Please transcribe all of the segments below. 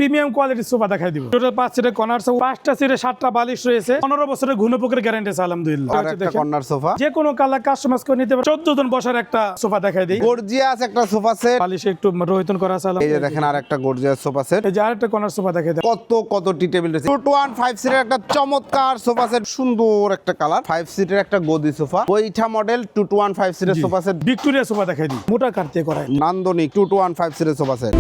Premium কোয়ালিটির sofa দেখাই দিব। টোটাল 5 সিটের কর্নার সোফা, 5টা সিটে 7টা বালিশ রয়েছে, 15 বছরের ঘুণপোকের গ্যারান্টি আছে আলহামদুলিল্লাহ। আর একটা কর্নার সোফা, যে কোনো কালার কাস্টমাইজ করে নিতে পারে। 14 জন বসার একটা সোফা দেখাই দিই। গর্জিয়াস একটা সোফা সেট, বালিশ একটু রোহিতন করা আছে। এই যে দেখেন আরেকটা গর্জিয়াস সোফা সেট। এই যে আরেকটা কর্নার সোফা দেখাই দিই। কত টি টেবিল রয়েছে। 2 to 1 5 সিটের একটা চমৎকার সোফা সেট, সুন্দর একটা কালার। 5 সিটের একটা গদি সোফা, বৈঠা মডেল 2 to 1 5 সিটের সোফা সেট। ভিক্টোরিয়া সোফা দেখাই দিই, মোটা কাটতে করা নান্দনিক 2 to 1 5 সিটের সোফা সেট।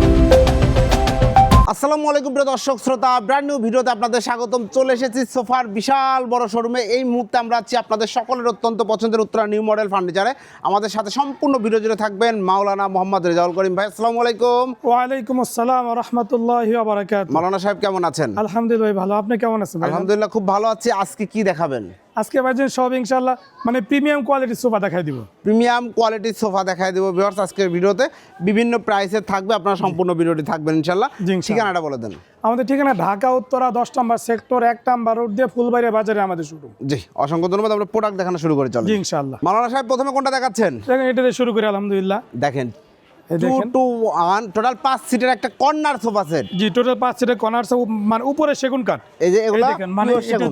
আসসালামু আলাইকুম প্রিয় দর্শক শ্রোতা, ব্র্যান্ড নিউ ভিডিওতে আপনাদের স্বাগতম। চলে এসেছি সোফার বিশাল বড় শোরুমে। এই মুহূর্তে আমরা আছি আপনাদের সকলের অত্যন্ত পছন্দের উত্তরা নিউ মডেল ফার্নিচারে। আমাদের সাথে সম্পূর্ণ ভিডিও জুড়ে থাকবেন মাওলানা মোহাম্মদ রেজাউল করিম ভাই। আসসালামু আলাইকুম। ওয়ালাইকুম আসসালাম ওয়া রাহমাতুল্লাহি ওয়া বারাকাতুহু। মাওলানা সাহেব কেমন আছেন? আলহামদুলিল্লাহ ভালো, আপনি কেমন আছেন? আলহামদুলিল্লাহ খুব ভালো আছি। আজকে কি দেখাবেন? আজকে ভাইজান সব ইনশাআল্লাহ মানে প্রিমিয়াম কোয়ালিটির সোফা দেখাই দিব। প্রিমিয়াম কোয়ালিটির সোফা দেখাই দেব ভিউয়ার্স। আজকের ভিডিওতে বিভিন্ন প্রাইসে থাকবে, আপনারা সম্পূর্ণ ভিডিওটি থাকবেন ইনশাআল্লাহ। ঠিকানাটা বলে দেন। আমাদের ঠিকানা ঢাকা উত্তরা 10 নম্বর সেক্টর 1 নম্বর রোড দিয়ে ফুলবাড়িয়া বাজারে আমাদের শুরু। জি, অসংখ্য ধন্যবাদ। আমরা প্রোডাক্ট দেখানো শুরু করে চলেন জি ইনশাআল্লাহ। মাওলানা সাহেব প্রথমে কোনটা দেখাচ্ছেন? দেখেন এটা দিয়ে শুরু করি আলহামদুলিল্লাহ। দেখেন এই 2 দেখেন to 1 টোটাল 5 সিটের একটা কর্নার সোফা সেট। জি টোটাল 5 সিটের কর্নার সোফা, মানে উপরে সেগুন কাঠ। এই যে এগুলা দেখেন মানে pure এটা সেগুন।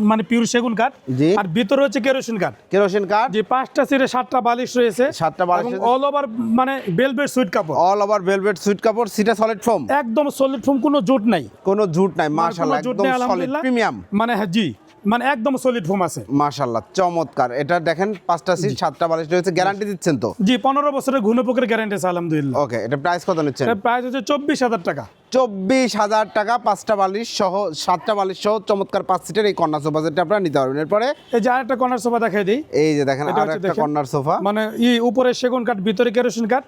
মানে পিওর সেগুন কাঠ। জি। আর ভিতরে হচ্ছে কেরোসিন কাঠ। কেরোসিন কাঠ। যে 5টা সিটে 7টা বালিশ রয়েছে, 7টা বালিশ এবং রয়েছে। অল ওভার মানে ভেলভেট সুইট কাপড়, অল ওভার ভেলভেট সুইট কাপড়, সিটে সলিড ফোম, একদম সলিড ফোম, কোনো জুট নাই। কোনো ঝুট নাই। কোনো মাশাআল্লাহ জুট একদম নেই সলিড আলহামদুলিল্লাহ। প্রিমিয়াম। মানে হ্যাঁ জি, মানে একদম সলিড ফোম আছে। মাশাআল্লাহ চমৎকার। এটা দেখেন 5টা সিট 7টা বালিশ রয়েছে, গ্যারান্টি দিচ্ছেন তো? জি 15 বছরের ঘুণপোকের গ্যারান্টি আছে আলহামদুলিল্লাহ। ওকে, এটা প্রাইস কত নিচ্ছেন? এর প্রাইস হচ্ছে 24,000 টাকা। 24,000 টাকা, 5টা বালিশ সহ 7টা বালিশ সহ চমৎকার 5 সিটের এই কর্নার সোফা সেটটা আপনারা নিতে পারবেন। এরপরে এই যে আরেকটা কর্নার সোফা দেখাই দিই। এই যে দেখেন এটা আর হচ্ছে একটা দেখেন, কর্নার সোফা, মানে উপরে সেগুন কাঠ, ভিতরে কেরোসিন কাঠ,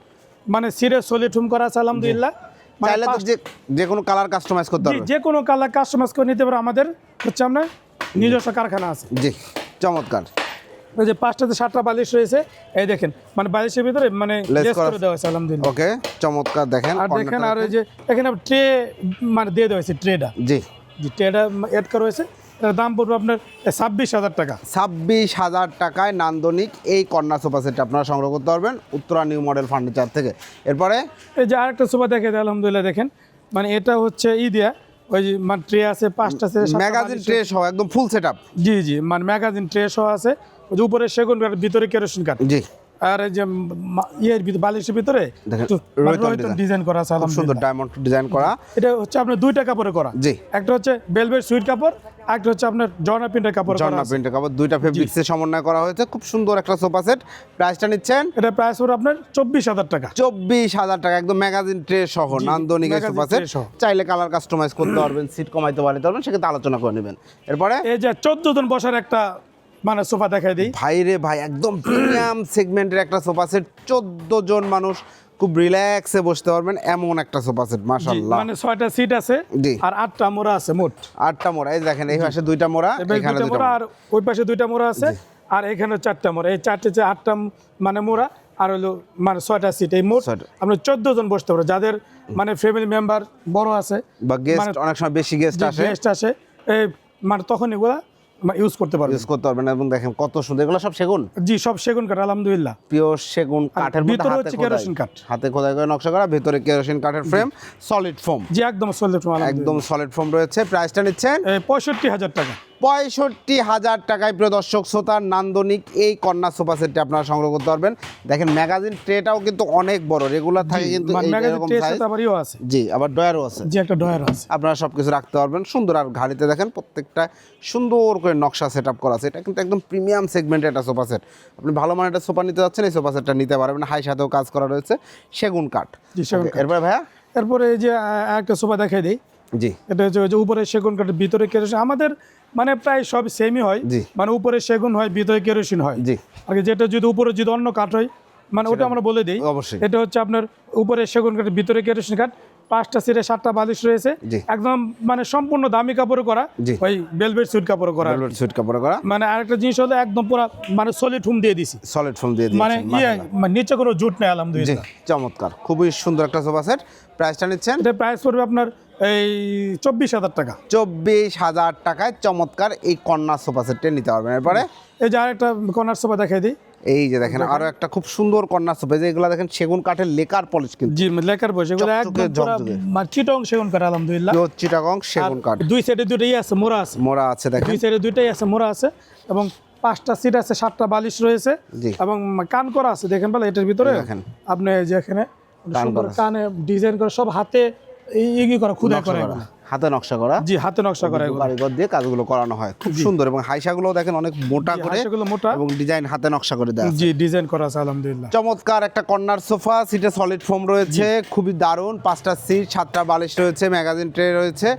মানে সিরে সলিড ফোম করা আছে আলহামদুলিল্লাহ। মানে চাইলে তো যে কোনো কালার কাস্টমাইজ করতে পারবেন। যে কোনো কালার কাস্টমাইজ করে নিতে পারে। আমাদের হচ্ছে আমরা নিজস্ব কারখানা আছে। জি চমৎকার। এই যে 5টাতে 7টা বালিশ রয়েছে, এই দেখেন মানে বালিশের ভিতরে মানে লেস লেস করা করে দেওয়া আছে আলহামদুলিল্লাহ। ওকে চমৎকার। দেখেন আর দেখেন আর ওই যে এখানে ট্রে মানে দিয়ে দেওয়া হয়েছে, ট্রেটা, জি যে ট্রেটা এড করা হয়েছে। এটার দাম পড়বে আপনার 26,000 টাকা। 26,000 টাকায় নান্দনিক এই কর্নার সোফা সেটটা আপনারা সংগ্রহ করতে পারবেন উত্তরা নিউ মডেল ফার্নিচার থেকে। এরপরে এই যে আরেকটা সোফা দেখে দেয় আলহামদুলিল্লাহ। দেখেন মানে এটা হচ্ছে দিয়া ওই যে মানে ট্রে আছে 5টা আছে, ম্যাগাজিন ট্রে সহ একদম ফুল সেটআপ। জি জি, মানে ম্যাগাজিন ট্রে সহ আছে। ওই যে উপরে সেগুন কাঠ, ভিতরে কেরোসিন কাঠ। জি আর এই যে ইয়ের ভিতরে বালিশের ভিতরে দেখেন রোহিতন ডিজাইন করা আছে খুব সুন্দর আলহামদুলিল্লাহ। ডায়মন্ড ডিজাইন করা। এটা হচ্ছে আপনার 2টা কাপড়ে করা। জি। একটা হচ্ছে ভেলভেট সুইট কাপড়, একটা হচ্ছে আপনার জর্না প্রিন্টের কাপড় করা জর্না আছে। প্রিন্টের কাপড়, দুইটা ফেব্রিক্সের সমন্বয় করা হয়েছে। খুব সুন্দর একটা সোফা সেট। প্রাইসটা নিচ্ছেন? এটা প্রাইস হলো আপনার 24,000 টাকা। 24,000 টাকা, একদম ম্যাগাজিন ট্রে সহ নান্দনিক এই সোফা সেট। tray সহ। চাইলে কালার কাস্টমাইজ করতে পারবেন, সিট কমাইতে পারবেন, সেক্ষেত্রে আলোচনা করে নেবেন। এরপরে এই যে 14 জন বসার একটা মানে সোফা দেখাই দিই। ভাই রে ভাই, একদম প্রিমিয়াম সেগমেন্টের একটা সোফা সেট। 14 জন মানুষ খুব রিল্যাক্সে বসতে পারবেন এমন একটা সোফা সেট। মাশাআল্লাহ, মানে 6টা সিট আছে জি। আর 8টা মোড়া আছে মোট। 8টা মোড়া। এই দেখেন এই পাশে 2টা মোড়া, এখানে 2টা মোড়া, আর ওই পাশে 2টা মোড়া আছে, আর এখানে 4টা মোড়া। এই 4টে যে 8টা মানে মোড়া, আর হলো মানে 6টা সিট। এই মোট 6টা। আপনি 14 জন বসতে পারবেন। যাদের মানে ফ্যামিলি মেম্বার বড় আছে বা গেস্ট, মানে অনেক সময় বেশি গেস্ট আসে, গেস্ট আসে, এই মানে তখন এগুলা ইউজ করতে পারবেন। ইউজ করতে পারবেন। এবং দেখেন কত সুন্দর, এগুলো সব সেগুন, জি সব সেগুন কাঠ আলহামদুলিল্লাহ। পিওর সেগুন কাঠের মধ্যে ভিতরে হাতে হচ্ছে খোদাই, কেরোসিন কাঠ। হাতে খোদাই করে নকশা করা, ভিতরে কেরোসিন কাঠের ফ্রেম, সলিড ফোম, জি একদম সলিড ফোম, একদম সলিড ফোম রয়েছে। প্রাইসটা নিচ্ছেন 65,000 টাকা। 65,000 টাকায় প্রিয় দর্শক শ্রোতা নান্দনিক এই কর্নার সোফা সেটটি আপনারা সংগ্রহ করতে পারবেন। দেখেন ম্যাগাজিন ট্রেটাও কিন্তু অনেক বড়, রেগুলার থাকে কিন্তু এই ম্যাগাজিন এরকম ট্রে সাইজ। সাথে আবার ইও আছে, জি, আবার ডয়ারও আছে। জি একটা ডয়ার আছে। আপনারা সবকিছু রাখতে পারবেন সুন্দর। আর ঘাড়িতে দেখেন প্রত্যেকটা সুন্দর করে নকশা সেটআপ করা আছে। এটা কিন্তু একদম প্রিমিয়াম সেগমেন্টের একটা সোফা সেট। আপনি ভালো মানের একটা সোফা নিতে যাচ্ছেন, এই সোফা সেটটা নিতে পারবেন। হাই সাথেও কাজ করা রয়েছে, সেগুন কাঠ। জি সেগুন কাঠ। এরপরে ভাইয়া এরপরে এই যে একটা সোফা দেখাই দিই। জি এটা হচ্ছে ওই যে উপরে সেগুন কাঠ, ভিতরে কেরোসিন। আমাদের মানে প্রায় সব সেমই হয়, জি। মানে উপরে সেগুন হয়, ভিতরে কেরোসিন হয়। জি আর যেটা যদি উপরে যদি অন্য কাঠ হয়, মানে ওটা আমরা বলে দিই। অবশ্যই। এটা হচ্ছে আপনার উপরে সেগুন কাঠ, ভিতরে কেরোসিন কাঠ, 5টা সিটে 7টা বালিশ রয়েছে, জি। একদম মানে সম্পূর্ণ দামি কাপড়ে করা, জি। ওই ভেলভেট সুইট কাপড়ে করা। ভেলভেট সুইট কাপড়ে করা। মানে আরেকটা জিনিস হলো একদম পুরো মানে সলিড ফোম দিয়ে দিছি, সলিড ফোম দিয়ে মানে দিয়েছেন। মানে নিচে কোনো জুট নেই জি আলহামদুলিল্লাহ। চমৎকার, খুবই সুন্দর একটা সোফা সেট। প্রাইসটা নিচ্ছেন? এটা প্রাইস পড়বে আপনার এই 24,000 টাকা। 24,000 টাকায় চমৎকার এই কর্নার সোফা সেটটা নিতে পারবেন। এরপরে এই যে আরেকটা কর্নার সোফা দেখাই দিই। এই যে দেখেন আরো একটা খুব সুন্দর কর্নার সোফা, যে এগুলা দেখেন সেগুন কাঠের লেকার পলিশ কিন্তু, জি লেকার বসে এগুলো চকচকে একদম পুরো ঝকঝকে। চিটং সেগুন কাঠ আলহামদুলিল্লাহ। পিওর চিটাগং সেগুন কাঠ, দুই সাইডে দুটোই আছে, মোড়া আছে, মোড়া আছে দেখেন। দুই সাইডে দুইটাই আছে, মোড়া আছে এবং 5টা সিট আছে, 7টা বালিশ রয়েছে জি। এবং কান করা আছে দেখেন বলে এটার ভিতরে দেখেন। আপনি যেখানে কান সুন্দর করা আছে। কানে ডিজাইন করে সব হাতে ই করা খুদাই নকশা করে করা, হাতে নকশা করা, জি হাতে নকশা করা এগুলো। কারিগর দিয়ে কাজগুলো করানো হয়, খুব সুন্দর। এবং হাইসাগুলো দেখেন অনেক মোটা জি, করে হাঁসগুলো মোটা এবং ডিজাইন হাতে নকশা করে দেওয়া আছে। জি ডিজাইন করা আছে আলহামদুলিল্লাহ। চমৎকার একটা কর্নার সোফা, সিটে সলিড ফোম রয়েছে, খুবই দারুণ। 5টা সিট, 7টা বালিশ রয়েছে, ম্যাগাজিন ট্রে রয়েছে,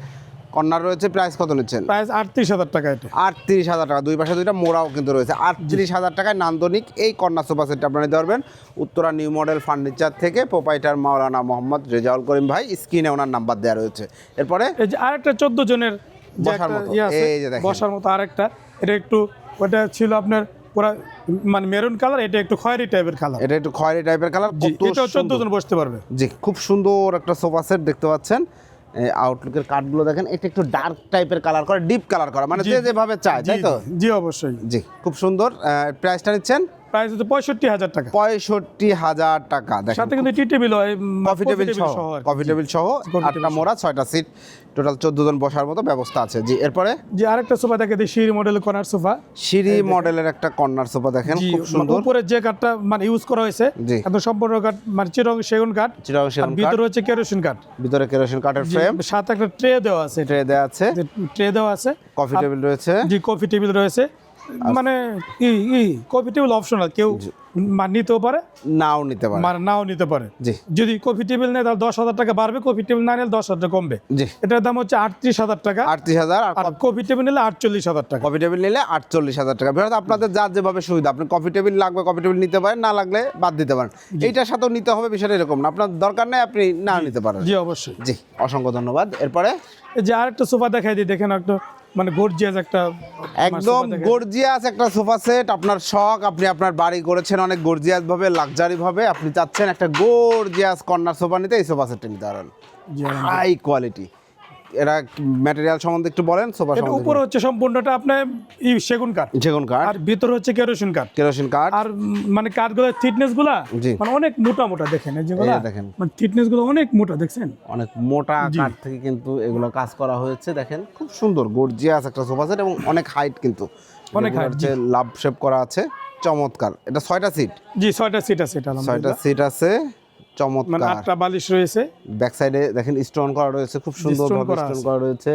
কর্নার রয়েছে। প্রাইস কত নিচ্ছেন? প্রাইস 38,000 টাকা এটা। 38,000 টাকা, দুই পাশে দুইটা মোড়াও কিন্তু রয়েছে। 38,000 টাকায় নান্দনিক এই কর্নার সোফা সেটটা আপনারা নিতে পারবেন উত্তরা নিউ মডেল ফার্নিচার থেকে। প্রোপাইটার মাওলানা মোহাম্মদ রেজাউল করিম ভাই, স্ক্রিনে ওনার নাম্বার দেওয়া রয়েছে। এরপরে এই যে আরেকটা 14 জনের যে বসার একটা মতো, ইয়ে আছে, এই যে দেখেন। বসার মতো আরেকটা, এটা একটু ওটা ছিল আপনার পুরা মানে মেরুন কালার, এটা একটু খয়েরি টাইপের কালার। এটা একটু খয়েরি টাইপের কালার, জি কত এটাও 14 সুন্দর। জন বসতে পারবে। জি, খুব সুন্দর একটা সোফা সেট দেখতে পাচ্ছেন। আউটলুকের কাঠগুলো দেখেন, এটা একটু ডার্ক টাইপের কালার করা, ডিপ কালার করা, মানে জি, যে যেভাবে চায়, তাই তো? জি অবশ্যই। জি, খুব সুন্দর। প্রাইসটা নিচ্ছেন প্রাইস হচ্ছে 65,000 টাকা। 65,000 টাকা। দেখেন সাথে কিন্তু টি টেবিল হয়, কফি টেবিল সহ, আর কি। কফি টেবিল সহ, কফি 8টা মোড়া, 6টা সিট, টোটাল 14 জন বসার মতো ব্যবস্থা আছে। জি, এরপরে যে আরেকটা সোফা দেখে দিই, সিঁড়ি মডেল কর্নার সোফা। সিঁড়ি মডেলের একটা কর্নার সোফা দেখেন, জি খুব সুন্দর। উপরে যে কাঠটা মানে ইউজ করা হয়েছে জি। একদম সম্পূর্ণ কাঠ, মানে চিরং সেগুন কাঠ, চিটাগং আর সেগুন কাঠ, ভিতরে হচ্ছে কেরোসিন কাঠ। ভিতরে কেরোসিন কাঠের জি, ফ্রেম, সাথে একটা ট্রে দেওয়া আছে, ট্রে দেওয়া আছে, ট্রে দেওয়া আছে, কফি টেবিল রয়েছে। জি কফি টেবিল রয়েছে। মানে কফি টেবিল অপশনাল, কেউ মানে নিতেও পারে, নাও নিতে পারে। মানে নাও নিতে পারে। জি, যদি কফি টেবিল নেয় তাহলে 10,000 টাকা বাড়বে, কফি টেবিল না নিলে 10,000 টাকা কমবে। জি, এটার দাম হচ্ছে 38,000 টাকা, 38,000। আর আর কফি টেবিল নিলে 48,000 টাকা। কফি টেবিল নিলে 48,000 টাকা। বিহার আপনাদের যার যেভাবে সুবিধা, আপনি কফি টেবিল লাগবে কফি টেবিল নিতে পারেন, না লাগলে বাদ দিতে পারেন। এইটার সাথেও নিতে হবে, বিষয়টা এরকম না, আপনার দরকার নেই আপনি না নিতে পারেন। জি অবশ্যই। জি, অসংখ্য ধন্যবাদ। এরপরে এই যে আরেকটা সোফা দেখাই দিই, দেখেন একটা মানে গর্জিয়াস একটা একদম গর্জিয়াস একটা সোফা সেট, আপনার শখ, আপনি আপনার বাড়ি করেছেন অনেক গর্জিয়াস ভাবে, লাক্সারি ভাবে, আপনি চাচ্ছেন একটা গর্জিয়াস কর্নার সোফা নিতে, এই সোফা সেটটা নিতে পারেন, হাই কোয়ালিটি। এরা ম্যাটেরিয়াল সম্বন্ধে একটু বলেন, সোফা এটা সম্বন্ধে। উপরে হচ্ছে সম্পূর্ণটা আপনার সেগুন কাঠ, সেগুন কাঠ, আর ভিতরে হচ্ছে কেরোসিন কাঠ, কেরোসিন কাঠ, আর মানে কাঠগুলোর থিকনেস গুলা জি। মানে অনেক মোটা মোটা, দেখেন এই যেগুলা এই দেখেন। মানে থিকনেস গুলো অনেক মোটা, দেখছেন? অনেক মোটা কাঠ থেকে কিন্তু এগুলো কাজ করা হয়েছে। দেখেন খুব সুন্দর গর্জিয়াস একটা সোফা সেট এবং অনেক হাইট, কিন্তু অনেক height, হচ্ছে লাভ শেপ করা আছে, চমৎকার। এটা 6টা সিট, জি 6টা সিট আছে এটা 6টা আলহামদুলিল্লাহ। সিট আছে, মানে চমৎকার। 8টা বালিশ রয়েছে, ব্যাক সাইডে দেখেন স্টোন করা রয়েছে, খুব সুন্দর stone ভাবে করা স্টোন আছে। করা রয়েছে,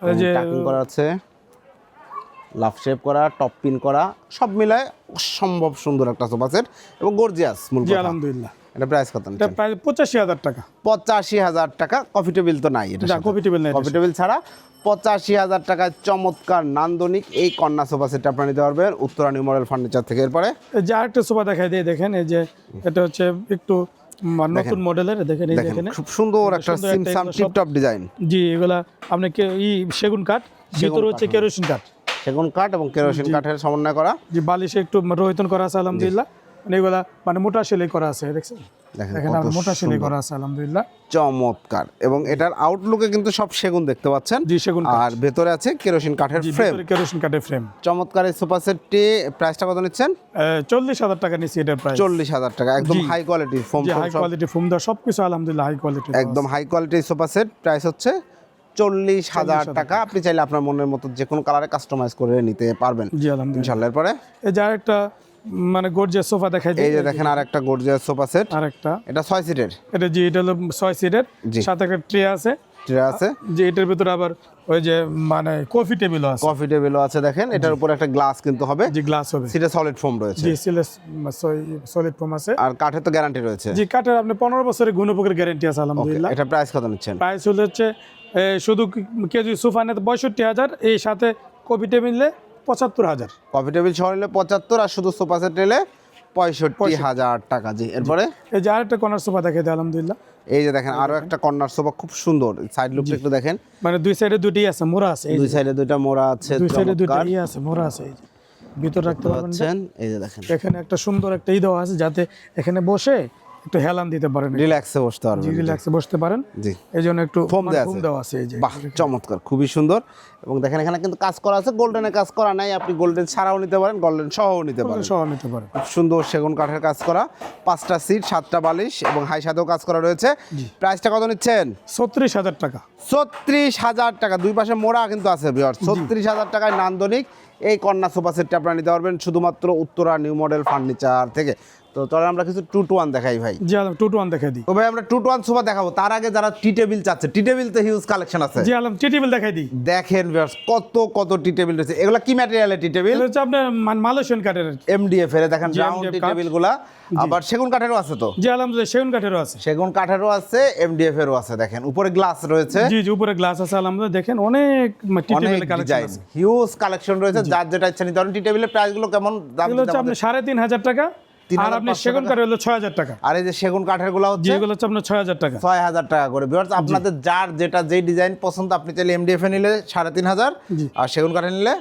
এই যে টাকিং করা আছে, লাভ শেপ করা, টপ পিন করা, সব মিলায় অসম্ভব সুন্দর একটা সোফা সেট এবং গর্জিয়াস। মূল জি কথা, আলহামদুলিল্লাহ। এটা প্রাইস কত এটা নিচ্ছেন? প্রায় 85,000 টাকা। 85,000 টাকা। কফি টেবিল তো নাই, এটা না, কফি টেবিল নাই, কফি টেবিল ছাড়া 85,000 টাকায় চমৎকার নান্দনিক এই কর্নার সোফা সেটটা আপনারা নিতে পারবেন উত্তরা নিউ মডেল ফার্নিচার থেকে। এরপরে এই যে আরেকটা সোফা দেখাই দিয়ে, দেখেন এই যে এটা হচ্ছে একটু নতুন মডেলের, দেখেন এই দেখেন দেখেন খুব সুন্দর একটা সুন্দর একটা সিমসাম এগুলো সব- টিপটপ ডিজাইন, জি এগুলা আপনি সেগুন কাঠ, ভিতরে হচ্ছে কেরোসিন কাঠ, সেগুন কাঠ এবং কেরোসিন কাঠের সমন্বয় করা। যে বালিশে একটু রোহিতন করা আছে আলহামদুলিল্লাহ। মানে এগুলা মানে মোটা সেলাই করা আছে, দেখছেন? দেখেন দেখেন কত আপনার মোটা সেলাই সুন্দর, করা আছে আলহামদুলিল্লাহ। চমৎকার। এবং এটার আউটলুকে কিন্তু সব সেগুন দেখতে পাচ্ছেন, জি সেগুন কাঠ, আর ভেতরে আছে কেরোসিন কাঠের জি ফ্রেম। ভিতরে কেরোসিন কাঠের ফ্রেম। চমৎকার এই সোফা সেটটি প্রাইসটা কত নিচ্ছেন? 40,000 টাকা নিচ্ছি এটার প্রাইস। 40,000 টাকা। একদম জি। হাই কোয়ালিটি ফোম, যে হাই কোয়ালিটি ফোম দেওয়া সবকিছু আলহামদুলিল্লাহ হাই কোয়ালিটি, একদম হাই কোয়ালিটির সোফা সেট। প্রাইস হচ্ছে 40,000 টাকা। আপনি চাইলে আপনার মনের মতো যে কোনো কালারে কাস্টমাইজ করে নিতে পারবেন জি আলহামদুলিল্লাহ। ইনশাআল্লাহ। এরপরে এই যে আরেকটা মানে গর্জিয়াস সোফা দেখাই দিই, এই যে দেখেন আর একটা গর্জিয়াস সোফা সেট, আরেকটা এটা 6 সিটের, এটা জি এটা হলো 6 সিটের, জি। সাথে একটা ট্রে আছে, ট্রে আছে, যে এটার ভিতরে আবার ওই যে মানে কফি টেবিলও আছে, কফি টেবিলও আছে। দেখেন এটার উপর একটা গ্লাস কিন্তু হবে, যে গ্লাস হবে, সিটে সলিড ফোম রয়েছে, জি সলিড ফোম আছে, আর কাঠের তো গ্যারান্টি রয়েছে। জি কাঠের আপনি 15 বছরের গুণপোকের গ্যারান্টি আছে ওকে, আলহামদুলিল্লাহ। এটা প্রাইস কত নিচ্ছেন? প্রাইস হচ্ছে শুধু কেজি সোফা নিতে 65,000, এই সাথে কফি টেবিল নিলে 75,000। কফি টেবিল সহ নিলে 75, আর শুধু সোফা সেট নিলে 65,000 টাকা। জি, এরপরে এই যে আরেকটা কর্নার সোফা দেখাই দিই আলহামদুলিল্লাহ। এই যে দেখেন আরো একটা কর্নার সোফা, খুব সুন্দর। সাইড লুকটা একটু দেখেন, মানে দুই সাইডে দুটোই আছে, মোড়া আছে, এই যে দুই সাইডে দুইটা মোড়া আছে, দুই সাইডে চমৎকার। দুটোই আছে, মোড়া আছে, এই যে ভিতর রাখতে পারবেন। পাচ্ছেন এই যে দেখেন, এখানে একটা সুন্দর একটা দেওয়া আছে, যাতে এখানে বসে একটু হেলান দিতে পারেন, রিল্যাক্সে বসতে পারবেন। রিল্যাক্সে বসতে পারেন। জি, এই জন্য একটু ফোম দেওয়া ফোম আছে। দেওয়া আছে। এই যে বাহ, চমৎকার, খুবই সুন্দর। এবং দেখেন এখানে কিন্তু কাজ করা আছে, গোল্ডেনের কাজ করা নাই, আপনি গোল্ডেন ছাড়াও নিতে পারেন, গোল্ডেন সহও নিতে পারেন। সহ নিতে পারেন। খুব সুন্দর সেগুন কাঠের কাজ করা, 5টা সিট, 7টা বালিশ এবং হাই সাথেও কাজ করা রয়েছে। প্রাইসটা কত নিচ্ছেন? 36,000 টাকা। 36,000 টাকা। দুই পাশে মোড়া কিন্তু আছে ভিউয়ার্স। 36,000 টাকায় নান্দনিক এই কন্যা সোফা সেটটা আপনারা নিতে পারবেন শুধুমাত্র উত্তরা নিউ মডেল ফার্নিচার থেকে। তো চলো আমরা কিছু 2 to 1 দেখাই ভাই। জি আলম 2 to 1 দেখাই দিই। তো ভাই আমরা 2 to 1 সোফা দেখাবো, তার আগে যারা টি টেবিল চাচ্ছে, টি টেবিলতে হিউজ কালেকশন আছে। জি আলম টি টেবিল দেখাই দিই। দেখেন ভিউয়ার্স কত কত টি টেবিল রয়েছে। এগুলা কি ম্যাটেরিয়ালের টি টেবিল? এটা হচ্ছে আপনার মালয়েশিয়ান কাঠের আর কি। এমডিএফ এর দেখেন জি, রাউন্ড MDF টি কাঠ। টেবিলগুলা। আবার সেগুন কাঠেরও আছে তো? জি আলম সেগুন কাঠেরও আছে। সেগুন কাঠেরও আছে, এমডিএফ এরও আছে। দেখেন উপরে গ্লাস রয়েছে, জি জি উপরে গ্লাস আছে আলহামদুলিল্লাহ। দেখেন অনেক টি অনেক টেবিলের কালেকশন ডিজাইন, আছে। হিউজ কালেকশন রয়েছে। যার যেটা ইচ্ছা নিতে পারেন। টি টেবিলের প্রাইসগুলো কেমন দাম? এগুলো হচ্ছে আপনার 3,500 টাকা। আর আপনি 3,500 সেগুন কাঠের হলো 6,000 টাকা। আর এই যে সেগুন কাঠের গুলো জি হচ্ছে এগুলো হচ্ছে আপনার 6,000 টাকা। 6,000 টাকা করে। ভিউয়ার্স আপনাদের যার যেটা যেই ডিজাইন পছন্দ, আপনি চাইলে এমডিএফ এ নিলে 3,500, আর সেগুন কাঠে নিলে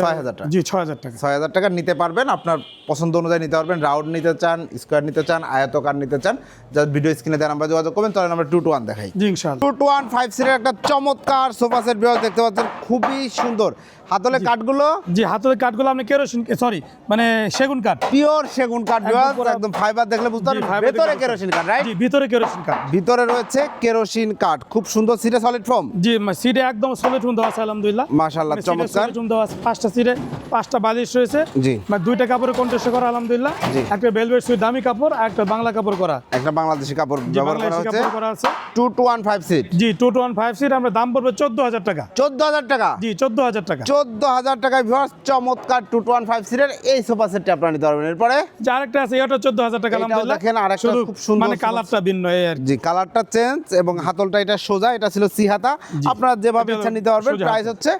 6,000 টাকা। জি 6,000 টাকা। 6,000 টাকা নিতে পারবেন, আপনার পছন্দ অনুযায়ী নিতে পারবেন। রাউন্ড নিতে চান, স্কোয়ার নিতে চান, আয়তকার নিতে চান, জাস্ট ভিডিও স্ক্রিনে দেন, আমরা যোগাযোগ করবেন। তাহলে আমরা 2 to 1 দেখাই। জি ইনশাআল্লাহ। 2 to 1 5 সিটের একটা চমৎকার সোফা সেট ভিউয়ার্স দেখতে পাচ্ছেন, খুবই সুন্দর। হাতলে কাঠগুলো জি হাতের কাঠগুলো আপনি কেরোসিন সরি মানে সেগুন কাঠ। পিওর সেগুন কাঠ ভিউয়ার্স, পুরো- একদম ফাইবার দেখলে বুঝতে জি, পারবেন। fiber ভেতরে দেখলে কেরোসিন কাঠ, রাইট? জি ভিতরে কেরোসিন কাঠ। ভিতরে রয়েছে কেরোসিন কাঠ, খুব সুন্দর। সিটে সলিড ফোম, জি সিটে একদম সলিড রুম দেওয়া আছে আলহামদুলিল্লাহ। মাশাআল্লাহ, চমৎকার। রুম দেওয়া আছে, 5টা সিটে 5টা বালিশ রয়েছে। জি। মানে 2টা কাপড়ের কন্ট্রাস্ট করা আলহামদুলিল্লাহ। জি। একটা ভেলভেট সুইট দামি কাপড় আর একটা বাংলা কাপড় করা। একটা বাংলাদেশি কাপড় জি ব্যবহার করা বাংলাদেশি হচ্ছে। কাপড় করা আছে। 2 to 1 5 seat, G 2 to 1 5 seat আমরা দাম পড়বে 14,000 টাকা। 14,000 টাকা। জি 14,000 টাকা। 14,000 টাকায় ভিউয়ার্স চমৎকার 2 to 1 5 সিটের এই সোফা সেটটা আপনারা নিতে পারবেন। এরপরে যে আরেকটা আছে এটা 14,000 টাকা এটাও আলহামদুলিল্লাহ। দেখেন, আরেকটা শুধু খুব সুন্দর মানে সোফা কালারটা ভিন্ন এই আর কি। জি, কালারটা চেঞ্জ এবং হাতলটা এটা সোজা, এটা ছিল সিহাতা। আপনারা যেভাবে এটা ইচ্ছা নিতে পারবেন। সোজা প্রাইস হাতা। হচ্ছে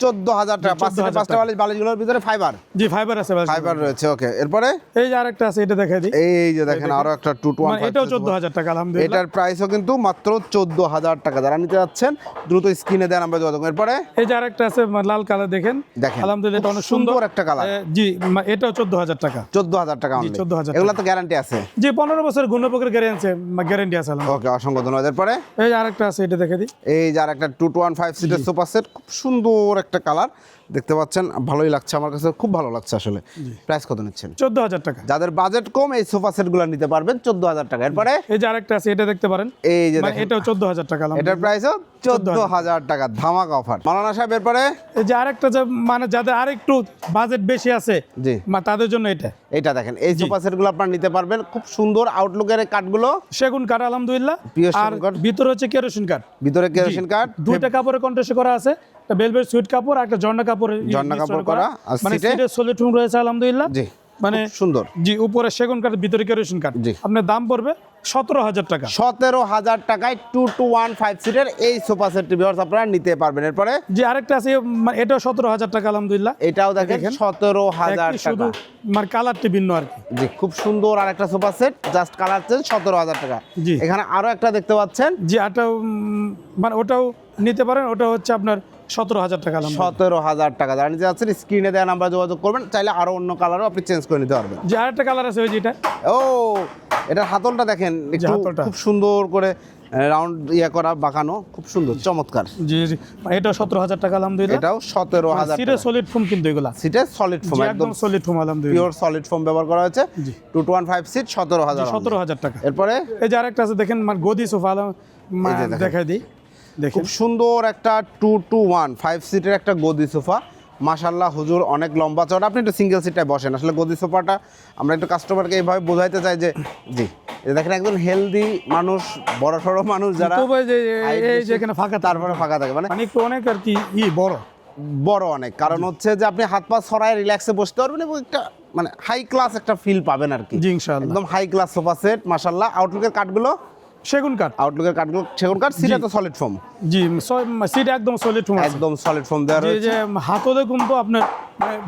14,000 টাকা। 14,000 5টা বালিশ, বালিশগুলোর ভিতরে ফাইবার জি ফাইবার আছে ভাই। ফাইবার রয়েছে। ওকে, এরপরে এই যে আরেকটা আছে এটা দেখাই দিই। এই যে দেখেন আরো একটা 2 to 1 মানে এটাও 14,000 টাকা আলহামদুলিল্লাহ। এটার প্রাইসও কিন্তু মাত্র 14,000 টাকা। যারা নিতে যাচ্ছেন দ্রুত স্ক্রিনে দেন, আমরা যোগাযোগ। এরপরে এই যে আরেকটা আছে লাল কালার দেখেন দেখেন, আলহামদুলিল্লাহ এটা খুব অনেক সুন্দর সুন্দর একটা কালার। জি এটাও 14,000 টাকা। 14,000 টাকা জি, only। 14,000 এগুলো তো গ্যারান্টি আছে। জি 15 বছর গুণপকের গ্যারান্টি আছে আলহামদুলিল্লাহ। ওকে, অসংখ্য ধন্যবাদ। এরপরে এই যে আরেকটা আছে এটা দেখে দিই। এই যে আরেকটা 2 to 1 5 সিটের সোফা সেট, খুব সুন্দর একটা কালার দেখতে পাচ্ছেন, ভালোই লাগছে আমার কাছে, খুব ভালো লাগছে আসলে। প্রাইস কত নিচ্ছেন? 14,000 টাকা। যাদের বাজেট কম এই সোফা সেটগুলো নিতে পারবেন 14,000 টাকা। এরপরে এই যে আরেকটা আছে এটা দেখতে পারেন। এই যে মানে দেখেন, এটাও 14,000 টাকা এটার আলহামদুলিল্লাহ। প্রাইসও 14,000 টাকা, ধামাকা অফার। মাওলানা সাহেব এরপরে এই যে আরেকটা যে মানে যাদের আরেকটু বাজেট বেশি আছে জি, তাদের জন্য এটা এইটা দেখেন, এই সোফা সেটগুলো আপনারা নিতে পারবেন। খুব সুন্দর আউটলুকের কাঠগুলো, সেগুন কাঠ আলহামদুলিল্লাহ। Pure আর সেগুন কাঠ। ভিতরে হচ্ছে কেরোসিন কাঠ। ভিতরে কেরোসিন কাঠ, 2টা কাপড়ের কন্ট্রাস্ট করা আছে। একটা ভেলভেট সুইট কাপড় আর একটা জর্না কাপড় জর্না কাপড় করা। আর মানে সিটে সিটে সলিড রুম রয়েছে আলহামদুলিল্লাহ। জি, মানে খুব সুন্দর। জি উপরে সেগুন কাঠ ভিতরে কেরোসিন কাঠ। জি। আপনার দাম পড়বে 17,000 টাকা। 17,000 টাকায় 2 to 1 5 সিটের এই সোফা সেটটি ভিউয়ার্স আপনারা নিতে পারবেন। এরপরে যে আরেকটা আছে মানে এটাও 17,000 টাকা আলহামদুলিল্লাহ। এটাও দেখেন দেখেন। 17,000 একই শুধু টাকা। মানে কালারটি ভিন্ন আর কি। জি, খুব সুন্দর আরেকটা sofa set, just colour change, 17,000 টাকা। জি। এখানে আরো একটা দেখতে পাচ্ছেন, যে আটাও মানে ওটাও নিতে পারেন, ওটা হচ্ছে আপনার 17,000 টাকা আলহামদুলিল্লাহ। 17,000 টাকা। যারা নিতে যাচ্ছেন স্ক্রিনে দেওয়া নাম্বার যোগাযোগ করবেন, চাইলে আরো অন্য কালারও আপনি চেঞ্জ করে নিতে পারবেন। যে আরেকটা কালার আছে ওই যেটা ও, এটার হাতলটা দেখেন, একটু হাতলটা। খুব সুন্দর করে রাউন্ড করা, বাঁকানো, খুব সুন্দর, চমৎকার। জি জি এটাও 17,000 টাকা আলহামদুলিল্লাহ। এটাও 17,000 সিটে টাকা। সলিড ফোম কিন্তু এগুলা সিটে সলিড ফোম, জি, একদম একদম সলিড ফোম আলহামদুলিল্লাহ। পিওর সলিড ফোম ব্যবহার করা হয়েছে। জি। 2 to 1 5 সিট 17,000। 17,000 টাকা। এরপরে এই যে আরেকটা আছে দেখেন মানে গদি সোফা এই যে দেখেন। দেখাই দিই দেখেন। খুব সুন্দর একটা 2 to 1 5 সিটের একটা গদি সোফা, মাশাআল্লাহ হুজুর, অনেক লম্বা চওড়া। আপনি একটু সিঙ্গেল সিটটায় বসেন। আসলে গদি সোফাটা আমরা একটু কাস্টমারকে এইভাবে বোঝাইতে চাই যে জি, এই দেখেন একজন হেলদি মানুষ, বড় সড়ো মানুষ যারা তবে যে height এই বেশি, যে এখানে ফাঁকা তারপরে ফাঁকা থাকে, মানে মানে একটু অনেক আর কি বড় বড় অনেক, কারণ হচ্ছে যে আপনি হাত পা ছড়ায় রিল্যাক্সে বসতে পারবেন এবং একটা মানে হাই ক্লাস একটা ফিল পাবেন আর কি। জি ইনশাআল্লাহ। একদম হাই ক্লাস সোফা সেট, মাশাআল্লাহ। আউটলুকের কাঠগুলো, সেগুন কাঠ। আউটলুকের কাঠগুলো সেগুন কাঠ, সিটে তো সলিড ফোম, জি সিট একদম সলিড ফোম আছে। একদম সলিড ফোম দেওয়া যে রয়েছে। যে হাতলে কিন্তু আপনার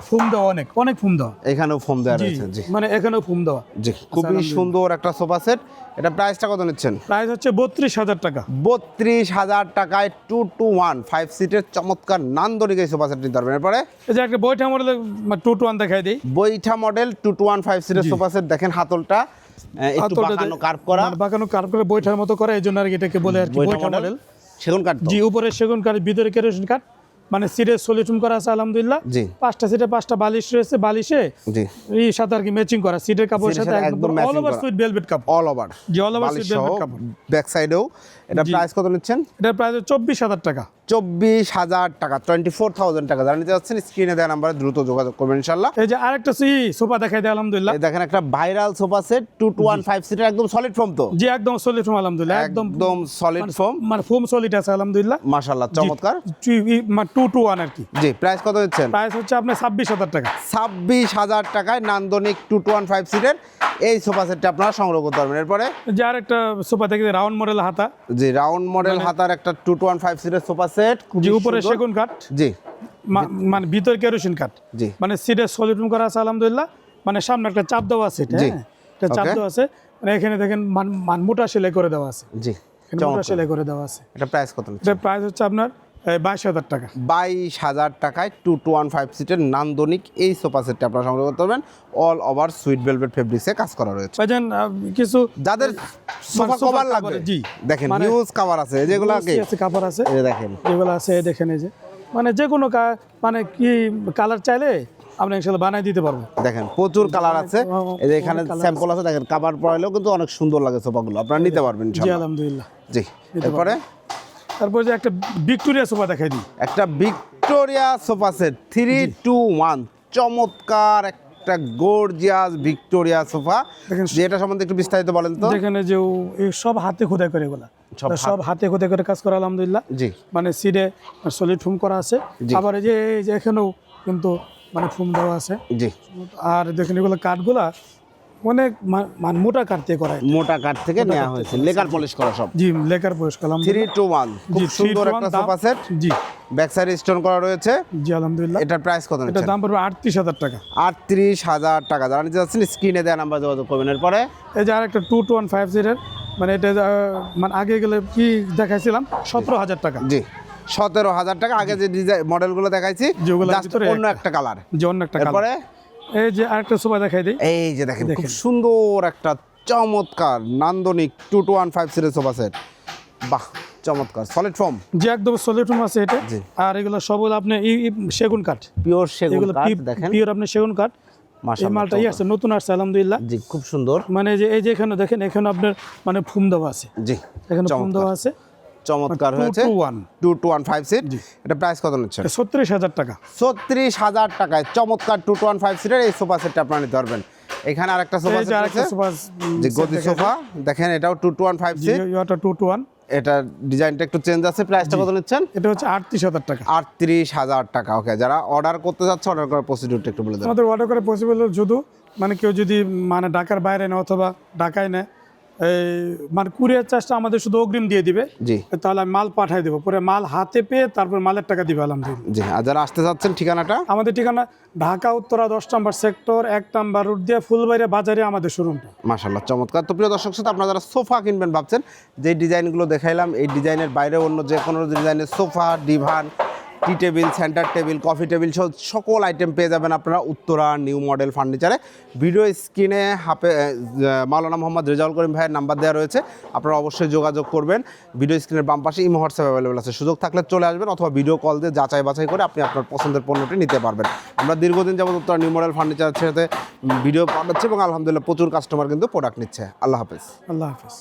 ফোম দেওয়া অনেক ফোম দেওয়া। এখানেও ফোম দেওয়া জি রয়েছে। জি, মানে এখানেও ফোম দেওয়া। জি, খুবই সুন্দর একটা সোফা সেট। এটা প্রাইসটা কত নিচ্ছেন? প্রাইস হচ্ছে 32,000 টাকা। 32,000 টাকায় 2 to 1 5 সিটের চমৎকার নান্দনিক এই সোফা সেট নিতে পারবেন। এরপরে এই যে একটা বইটা মডেল 2 to 1 দেখাই দিই। বৈঠা মডেল 2 to 1 5 সিটের সোফা সেট, দেখেন হাতলটা একটু বাঁকানো কার্ভ করা, বাঁকানো কার্ভ করে বৈঠার মতো করা, এই জন্য আর কি এটাকে বলে আর কি বৈঠা মডেল। সেগুন কাঠ জি, উপরে সেগুন কাঠ, ভিতরে কেরোসিন কাঠ, মানে সিটে সলিউশন করা আছে আলহামদুলিল্লাহ। জি, 5টা সিটে 5টা বালিশ রয়েছে, বালিশে জি এই সাথে আর কি ম্যাচিং করা, সিটের কাপড়ের সাথে একদম অল ওভার সুইট ভেলভেট কাপড়, অল ওভার। জি অল ওভার সুইট ভেলভেট কাপড়। ব্যাক সাইডেও এটা প্রাইস কত নিচ্ছেন? এটা প্রায় 24,000 টাকা। 24,000 টাকা, 24,000 টাকা। যারা নিতে যাচ্ছেন স্ক্রিনে দেওয়া নাম্বারে দ্রুত যোগাযোগ করবেন ইনশাআল্লাহ। এই যে আরেকটা সোফা দেখাই দেয় আলহামদুলিল্লাহ। এই দেখেন একটা ভাইরাল সোফা সেট 215 সিটার, একদম সলিড ফোম তো? জি একদম সলিড ফোম আলহামদুলিল্লাহ, একদম সলিড ফোম, মানে ফোম সলিড আছে আলহামদুলিল্লাহ, মাশাআল্লাহ চমৎকার। 2 আর কি। জি, প্রাইস কত হচ্ছে? প্রাইস হচ্ছে আপনার 26,000 টাকা। 26,000 টাকায় নান্দনিক 215 সিটের এই সোফা সেটটা আপনারা সংগ্রহ করতে পারবেন। এরপরে যে আরেকটা সোফা দেখে রাউন্ড মডেল হাতা, জি রাউন্ড মডেল হাতার একটা 215 সিটের সোফা সেট, যে উপরে সেগুন কাঠ, জি মানে ভিতর কেরোসিন কাঠ, জি মানে সিটে সলিড রুম করা আছে আলহামদুলিল্লাহ, মানে সামনে একটা চাপ দেওয়া আছে, জি, এটা চাপ okay. দেওয়া আছে, মানে এখানে দেখেন মোটা সেলাই করে দেওয়া আছে, জি এখানে মোটা সেলাই করে দেওয়া আছে। এটা প্রাইস কত? এটা প্রাইস হচ্ছে আপনার 22,000 টাকা। 22,000 টাকায় 215 সিটের নান্দনিক এই সোফা সেটটা আপনারা সংগ্রহ করতে পারবেন। অল ওভার সুইট ভেলভেট ফেব্রিক্সে কাজ করা রয়েছে। ভাইজান কিছু যাদের সোফা সোফা কভার cover, লাগবে, জি দেখেন মানে হিউজ কভার আছে যেগুলো কি আছে, কাপড় আছে, এই যে দেখেন যেগুলো আছে এই দেখেন, এই যে মানে যে কোনো মানে কি কালার চাইলে আমরা ইনশাআল্লাহ বানাই দিতে পারবো। দেখেন প্রচুর কালার আছে, এই যে এখানে স্যাম্পল আছে, দেখেন কভার পরাইলেও কিন্তু অনেক সুন্দর লাগে সোফাগুলো, আপনারা নিতে পারবেন জি ইনশাআল্লাহ। আলহামদুলিল্লাহ। জি, এরপরে তারপর যে একটা ভিক্টোরিয়া সোফা দেখাই দিই। একটা ভিক্টোরিয়া সোফা সেট 3-2-1, চমৎকার একটা গর্জিয়াস ভিক্টোরিয়া সোফা। দেখেন যেটা সম্বন্ধে একটু বিস্তারিত বলেন তো। যেখানে যে এই সব হাতে খোদাই করে, এগুলা সব হাতে খোদাই করে কাজ করা আলহামদুলিল্লাহ। জি, মানে সিডে সলিড ফোম করা আছে, জি। আবার এই যে এখানেও কিন্তু মানে ফোম দেওয়া আছে। জি, আর দেখেন এগুলো কাঠগুলা অনেক মানে মোটা কাঠ দিয়ে করা, মোটা কাঠ থেকে নেওয়া হয়েছে, লেকার পলিশ করা সব। জি লেকার পরিষ্কার 3-2-1, খুব সুন্দর একটা সোফা সেট। জি ব্যাক সাইড স্টোন করা রয়েছে। জি আলহামদুলিল্লাহ। এটার প্রাইস কত এটার নিচ্ছেন? দাম পড়বে 38,000 টাকা। 38,000 টাকা। যারা নিতে যাচ্ছেন স্ক্রিনে দেওয়া নাম্বার যোগাযোগ করবেন। এরপরে এই যে আরেকটা 215 সিটের, মানে এটা মানে আগে গেলে কি দেখাইছিলাম 17,000 টাকা। জি, 17,000 টাকা। আগে যে ডিজাইন মডেলগুলো দেখাইছি যেগুলোর just ভিতরে অন্য একটা কালার। যে অন্য একটা কালার। এরপরে এই যে আরেকটা সোফা দেখাই দিই। এই যে দেখেন খুব সুন্দর একটা চমৎকার নান্দনিক 215 সিরিজ সোফা সেট। বাহ, চমৎকার সলিড ফর্ম, যে একদম সলিড রুম আছে এটা। জি। আর এগুলো সবগুলো আপনি সেগুন কাঠ, পিওর সেগুন এগুলো কাঠ। দেখেন পিওর আপনি সেগুন কাঠ। এই মাশাআল্লাহ মালটা আছে, নতুন আসছে আলহামদুলিল্লাহ। জি, খুব সুন্দর। মানে যে এই যে এখানে দেখেন, এখানে আপনার মানে ফুম দেওয়া আছে, জি, এখানে ফুম চমৎকার। দেওয়া আছে। চমৎকার হয়েছে। 221 সিট। এটা প্রাইস কত নিচ্ছেন? 36,000 টাকা। 36,000 টাকায় চমৎকার 215 সিটের এই সোফা সেটটা আপনারা নিতে পারবেন। এখানে আরেকটা সোফা এই যে সেট আরেকটা আছে, সোফা যে গদি সোফা, দেখেন এটাও 215 সিট। এটা 221, এটা ডিজাইনটা একটু চেঞ্জ আছে। প্রাইসটা কত নিচ্ছেন? এটা হচ্ছে 38,000 টাকা। 38,000 টাকা। ওকে, যারা অর্ডার করতে যাচ্ছে অর্ডার করার প্রসিডিউরটা একটু বলে দেন। আমাদের অর্ডার করা পসিবল যদি মানে কেউ যদি মানে ঢাকার বাইরে নেয় অথবা ঢাকায় নেয়, এই মানে কুরিয়ার চার্জটা আমাদের শুধু অগ্রিম দিয়ে দিবে, জি তাহলে আমি মাল পাঠিয়ে দেবো, পরে মাল হাতে পেয়ে তারপর মালের টাকা দিবে আলহামদুলিল্লাহ। জি। আর যারা আসতে চাচ্ছেন ঠিকানাটা? আমাদের ঠিকানা ঢাকা উত্তরা 10 নম্বর সেক্টর 1 নম্বর রুট দিয়ে ফুলবাড়িয়া বাজারে আমাদের শোরুমটা। মাশাআল্লাহ চমৎকার। তো প্রিয় দর্শক শ্রোতা, আপনারা যারা সোফা কিনবেন ভাবছেন, যে ডিজাইনগুলো দেখাইলাম এই ডিজাইনের বাইরে অন্য যে কোনো ডিজাইনের sofa, divan, tea table, centre table, coffee table সহ সকল আইটেম পেয়ে যাবেন আপনারা উত্তরা নিউ মডেল ফার্নিচারে। ভিডিও স্ক্রিনে মাওলানা মোহাম্মদ রেজাউল করিম ভাইয়ের নাম্বার দেওয়া রয়েছে, আপনারা অবশ্যই যোগাযোগ করবেন। ভিডিও স্ক্রিনের বাম পাশে ইমো হোয়াটসঅ্যাপ অ্যাভেলেবল আছে, সুযোগ থাকলে চলে আসবেন অথবা ভিডিও কল দিয়ে যাচাই বাছাই করে আপনি আপনার পছন্দের পণ্যটি নিতে পারবেন। আমরা দীর্ঘদিন যাবত উত্তরা নিউ মডেল ফার্নিচারের সাথে ভিডিও পাঠাচ্ছি এবং আলহামদুলিল্লাহ প্রচুর কাস্টমার কিন্তু প্রোডাক্ট নিচ্ছে। আল্লাহ হাফেজ। আল্লাহ হাফেজ।